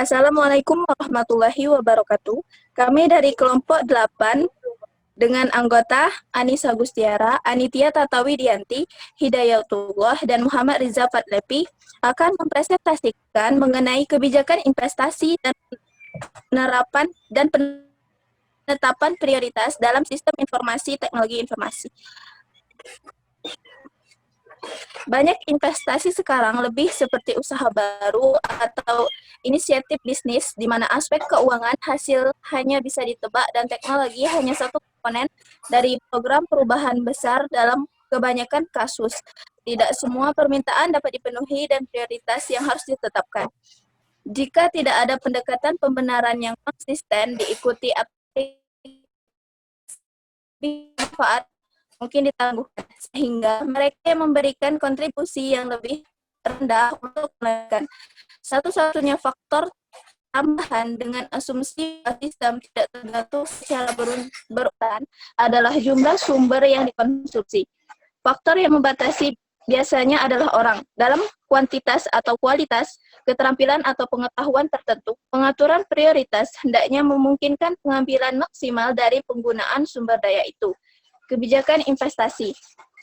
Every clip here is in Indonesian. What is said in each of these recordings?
Assalamualaikum warahmatullahi wabarakatuh. Kami dari kelompok 8 dengan anggota Anissa Gustiara, Anitia Tatawidianti, Hidayatullah, dan Muhammad Riza Fatlepi akan mempresentasikan mengenai kebijakan investasi dan penerapan dan penetapan prioritas dalam sistem informasi teknologi informasi. Banyak investasi sekarang lebih seperti usaha baru atau inisiatif bisnis di mana aspek keuangan hasil hanya bisa ditebak dan teknologi hanya satu komponen dari program perubahan besar dalam kebanyakan kasus. Tidak semua permintaan dapat dipenuhi dan prioritas yang harus ditetapkan. Jika tidak ada pendekatan pembenaran yang konsisten diikuti aplikasi manfaat mungkin ditangguhkan, sehingga mereka memberikan kontribusi yang lebih rendah untuk menekan. Satu-satunya faktor tambahan dengan asumsi sistem tidak tergantung secara berurutan adalah jumlah sumber yang dikonsumsi. Faktor yang membatasi biasanya adalah orang. Dalam kuantitas atau kualitas, keterampilan atau pengetahuan tertentu, pengaturan prioritas hendaknya memungkinkan pengambilan maksimal dari penggunaan sumber daya itu. Kebijakan investasi.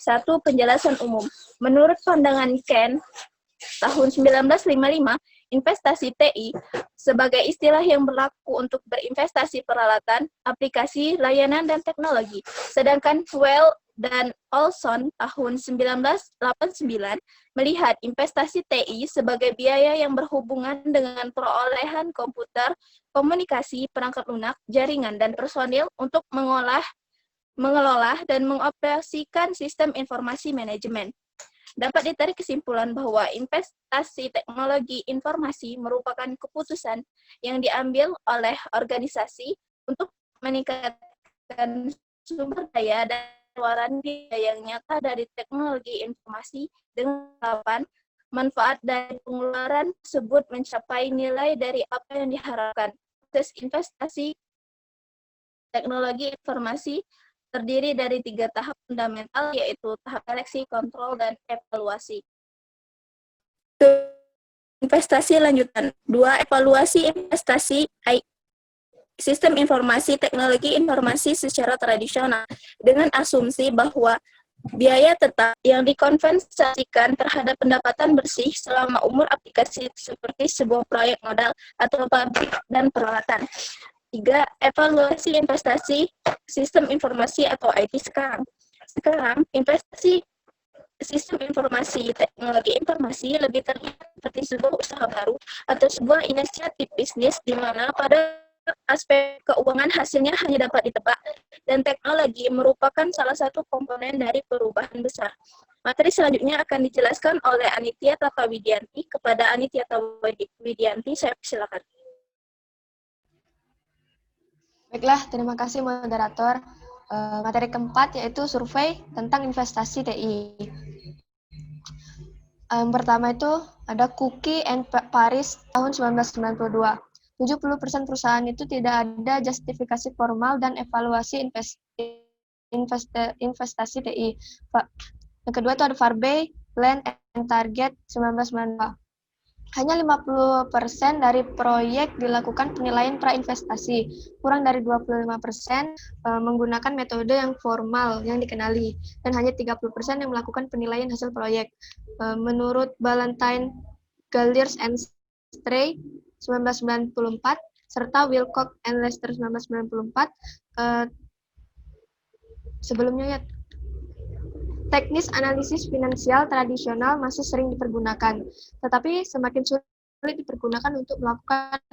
1. Penjelasan umum. Menurut pandangan Ken, tahun 1955, investasi TI sebagai istilah yang berlaku untuk berinvestasi peralatan, aplikasi, layanan, dan teknologi. Sedangkan Well dan Olson tahun 1989 melihat investasi TI sebagai biaya yang berhubungan dengan perolehan komputer, komunikasi, perangkat lunak, jaringan, dan personil untuk mengelola dan mengoperasikan sistem informasi manajemen. Dapat ditarik kesimpulan bahwa investasi teknologi informasi merupakan keputusan yang diambil oleh organisasi untuk meningkatkan sumber daya dan pengeluaran biaya yang nyata dari teknologi informasi dengan harapan manfaat dari pengeluaran tersebut mencapai nilai dari apa yang diharapkan. Proses investasi teknologi informasi terdiri dari 3 tahap fundamental, yaitu tahap seleksi, kontrol, dan evaluasi. Investasi lanjutan. 2. Evaluasi investasi sistem informasi teknologi informasi secara tradisional dengan asumsi bahwa biaya tetap yang dikonvensasikan terhadap pendapatan bersih selama umur aplikasi seperti sebuah proyek modal atau pabrik dan peralatan. 3. Evaluasi investasi sistem informasi atau IT sekarang. Sekarang, investasi sistem informasi teknologi informasi lebih terlihat seperti sebuah usaha baru atau sebuah inisiatif bisnis di mana pada aspek keuangan hasilnya hanya dapat ditebak dan teknologi merupakan salah satu komponen dari perubahan besar. Materi selanjutnya akan dijelaskan oleh Anitia Tatawidianti. Kepada Anitia Tatawidianti, saya silakan. Baiklah, terima kasih moderator. Materi keempat yaitu survei tentang investasi TI. Pertama itu ada Cookie and Paris tahun 1992. 70% perusahaan itu tidak ada justifikasi formal dan evaluasi investasi TI. Yang kedua itu ada Farby, Land and Target 1992. Hanya 50% dari proyek dilakukan penilaian pra-investasi, kurang dari 25% menggunakan metode yang formal yang dikenali, dan hanya 30% yang melakukan penilaian hasil proyek. Menurut Ballantyne, Galliers and Stray 1994, serta Wilcox and Lester 1994, sebelumnya ya, teknis analisis finansial tradisional masih sering dipergunakan, tetapi semakin sulit dipergunakan untuk melakukan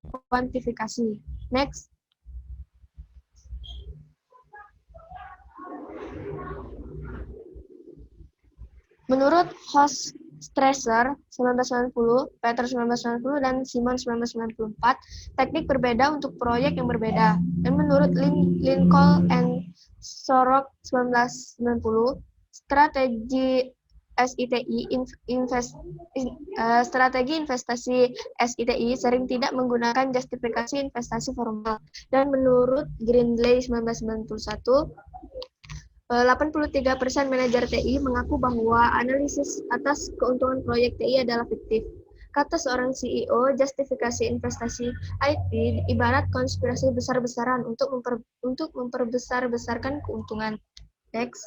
kuantifikasi. Next. Menurut Hofstresser 1990, Peter 1990, dan Simon 1994, teknik berbeda untuk proyek yang berbeda. Dan menurut Lincoln and Sorok 1990, strategi strategi investasi SITI sering tidak menggunakan justifikasi investasi formal. Dan menurut Grindley 1991, 83% manajer TI mengaku bahwa analisis atas keuntungan proyek TI adalah fiktif. Kata seorang CEO, justifikasi investasi IT ibarat konspirasi besar-besaran untuk memperbesar-besarkan keuntungan. Next.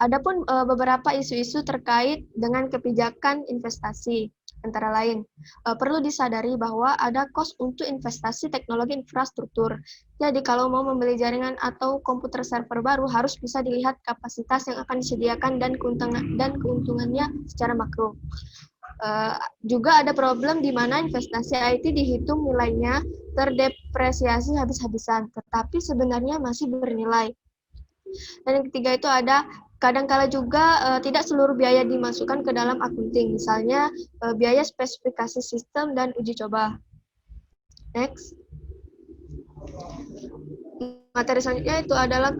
Adapun beberapa isu-isu terkait dengan kebijakan investasi, antara lain, perlu disadari bahwa ada kos untuk investasi teknologi infrastruktur. Jadi kalau mau membeli jaringan atau komputer server baru harus bisa dilihat kapasitas yang akan disediakan dan keuntungannya secara makro. Juga ada problem di mana investasi IT dihitung nilainya terdepresiasi habis-habisan, tetapi sebenarnya masih bernilai. Dan yang ketiga itu ada kadangkala juga tidak seluruh biaya dimasukkan ke dalam akunting, misalnya biaya spesifikasi sistem dan uji coba. Next. Materi selanjutnya itu adalah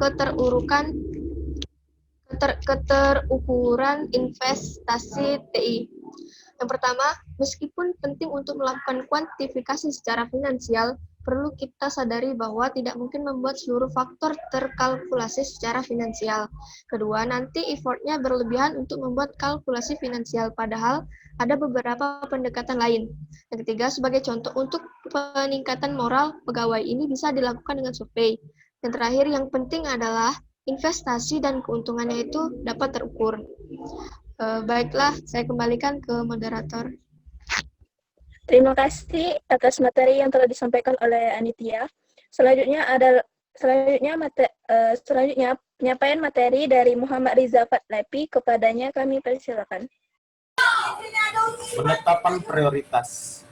keterukuran investasi TI. Yang pertama, meskipun penting untuk melakukan kuantifikasi secara finansial, perlu kita sadari bahwa tidak mungkin membuat seluruh faktor terkalkulasi secara finansial. Kedua, nanti effortnya berlebihan untuk membuat kalkulasi finansial, padahal ada beberapa pendekatan lain. Yang ketiga, sebagai contoh untuk peningkatan moral pegawai ini bisa dilakukan dengan survei. Yang terakhir, yang penting adalah investasi dan keuntungannya itu dapat terukur. Baiklah, saya kembalikan ke moderator. Terima kasih atas materi yang telah disampaikan oleh Anitya. Selanjutnya penyampaian materi dari Muhammad Riza Fatlepi. Kepadanya kami persilakan. Penetapan prioritas.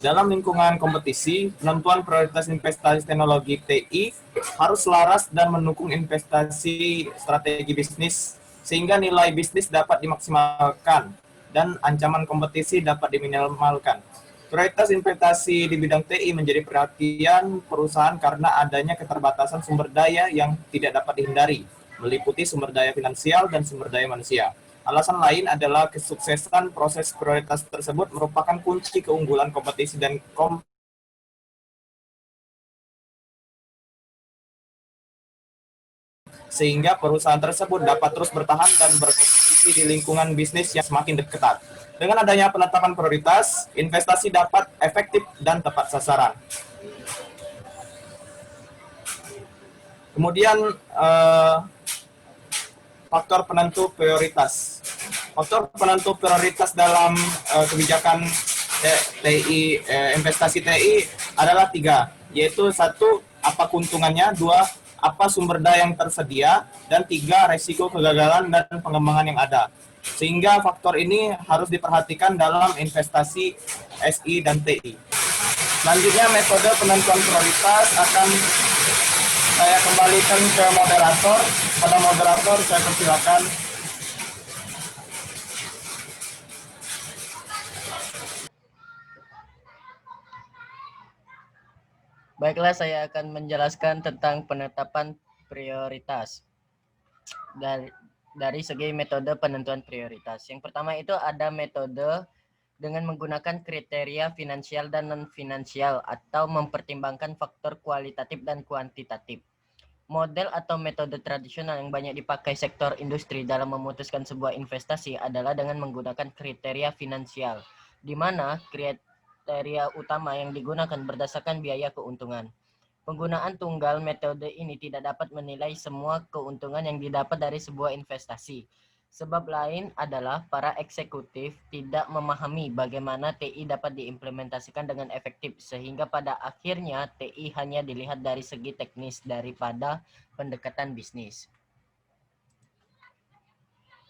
Dalam lingkungan kompetisi, penentuan prioritas investasi teknologi TI harus selaras dan mendukung investasi strategi bisnis sehingga nilai bisnis dapat dimaksimalkan dan ancaman kompetisi dapat diminimalkan. Prioritas investasi di bidang TI menjadi perhatian perusahaan karena adanya keterbatasan sumber daya yang tidak dapat dihindari, meliputi sumber daya finansial dan sumber daya manusia. Alasan lain adalah kesuksesan proses prioritas tersebut merupakan kunci keunggulan kompetisi dan sehingga perusahaan tersebut dapat terus bertahan dan berkompetisi di lingkungan bisnis yang semakin ketat. Dengan adanya penetapan prioritas, investasi dapat efektif dan tepat sasaran. Kemudian faktor penentu prioritas. Faktor penentu prioritas dalam kebijakan TI, investasi TI adalah 3, yaitu 1, apa keuntungannya, 2, apa sumber daya yang tersedia, dan 3, resiko kegagalan dan pengembangan yang ada. Sehingga faktor ini harus diperhatikan dalam investasi SI dan TI. Selanjutnya metode penentuan prioritas akan saya kembalikan ke moderator. Pada moderator saya persilakan. Baiklah, saya akan menjelaskan tentang penetapan prioritas dari segi metode penentuan prioritas. Yang pertama itu ada metode dengan menggunakan kriteria finansial dan non-finansial atau mempertimbangkan faktor kualitatif dan kuantitatif. Model atau metode tradisional yang banyak dipakai sektor industri dalam memutuskan sebuah investasi adalah dengan menggunakan kriteria finansial, di mana kriteria utama yang digunakan berdasarkan biaya keuntungan. Penggunaan tunggal metode ini tidak dapat menilai semua keuntungan yang didapat dari sebuah investasi. Sebab lain adalah para eksekutif tidak memahami bagaimana TI dapat diimplementasikan dengan efektif sehingga pada akhirnya TI hanya dilihat dari segi teknis daripada pendekatan bisnis.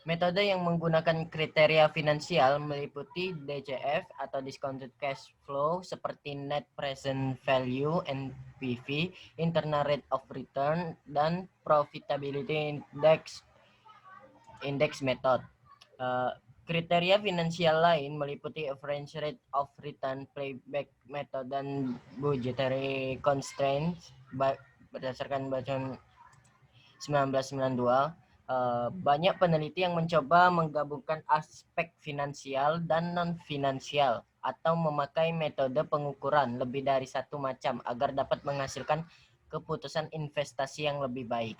Metode yang menggunakan kriteria finansial meliputi DCF atau Discounted Cash Flow seperti Net Present Value (NPV), Internal Rate of Return, dan Profitability Index Method. Kriteria finansial lain meliputi Average Rate of Return, Payback Method, dan Budgetary Constraints berdasarkan bacaan 1992. Banyak peneliti yang mencoba menggabungkan aspek finansial dan non-finansial atau memakai metode pengukuran lebih dari satu macam agar dapat menghasilkan keputusan investasi yang lebih baik.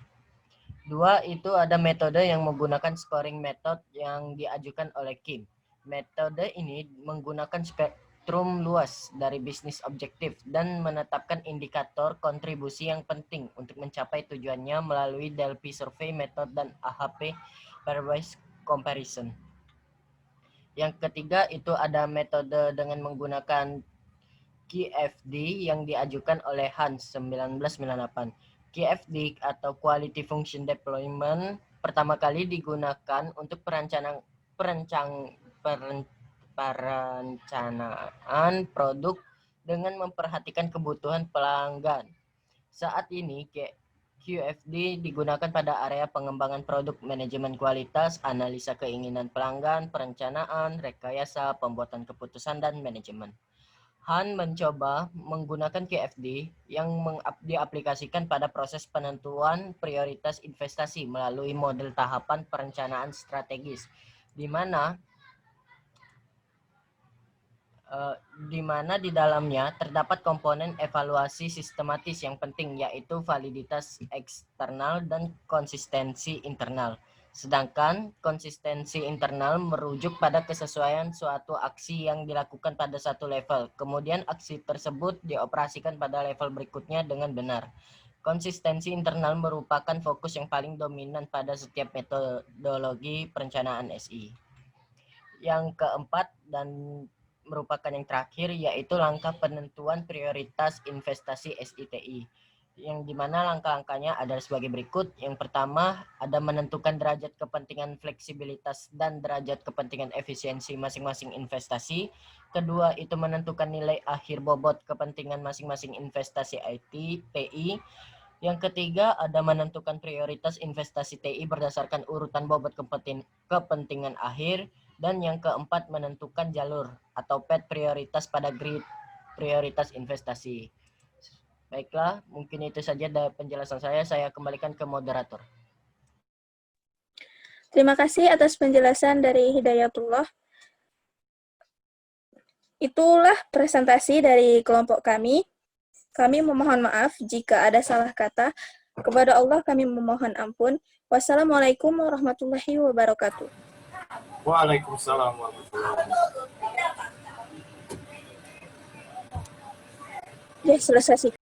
Dua, itu ada metode yang menggunakan scoring method yang diajukan oleh Kim. Metode ini menggunakan spektrum luas dari bisnis objektif dan menetapkan indikator kontribusi yang penting untuk mencapai tujuannya melalui Delphi Survey Method dan AHP Pairwise Comparison. Yang ketiga itu ada metode dengan menggunakan QFD yang diajukan oleh Hans 1998. QFD atau Quality Function Deployment pertama kali digunakan untuk perencanaan produk dengan memperhatikan kebutuhan pelanggan. Saat ini QFD digunakan pada area pengembangan produk, manajemen kualitas, analisa keinginan pelanggan, perencanaan, rekayasa, pembuatan keputusan, dan manajemen. Han mencoba menggunakan QFD yang diaplikasikan pada proses penentuan prioritas investasi melalui model tahapan perencanaan strategis, di mana di dalamnya terdapat komponen evaluasi sistematis yang penting, yaitu validitas eksternal dan konsistensi internal. Sedangkan konsistensi internal merujuk pada kesesuaian suatu aksi yang dilakukan pada satu level. Kemudian aksi tersebut dioperasikan pada level berikutnya dengan benar. Konsistensi internal merupakan fokus yang paling dominan pada setiap metodologi perencanaan SI. Yang keempat dan merupakan yang terakhir yaitu langkah penentuan prioritas investasi SITI. Yang dimana langkah-langkahnya adalah sebagai berikut. Yang pertama, ada menentukan derajat kepentingan fleksibilitas dan derajat kepentingan efisiensi masing-masing investasi. Kedua, itu menentukan nilai akhir bobot kepentingan masing-masing investasi TI. Yang ketiga, ada menentukan prioritas investasi TI berdasarkan urutan bobot kepentingan akhir. Dan yang keempat, menentukan jalur atau path prioritas pada grid prioritas investasi. Baiklah, mungkin itu saja dari penjelasan saya. Saya kembalikan ke moderator. Terima kasih atas penjelasan dari Hidayatullah. Itulah presentasi dari kelompok kami. Kami memohon maaf jika ada salah kata. Kepada Allah kami memohon ampun. Wassalamualaikum warahmatullahi wabarakatuh. Waalaikumsalam warahmatullahi wabarakatuh. Ya, selesai sih.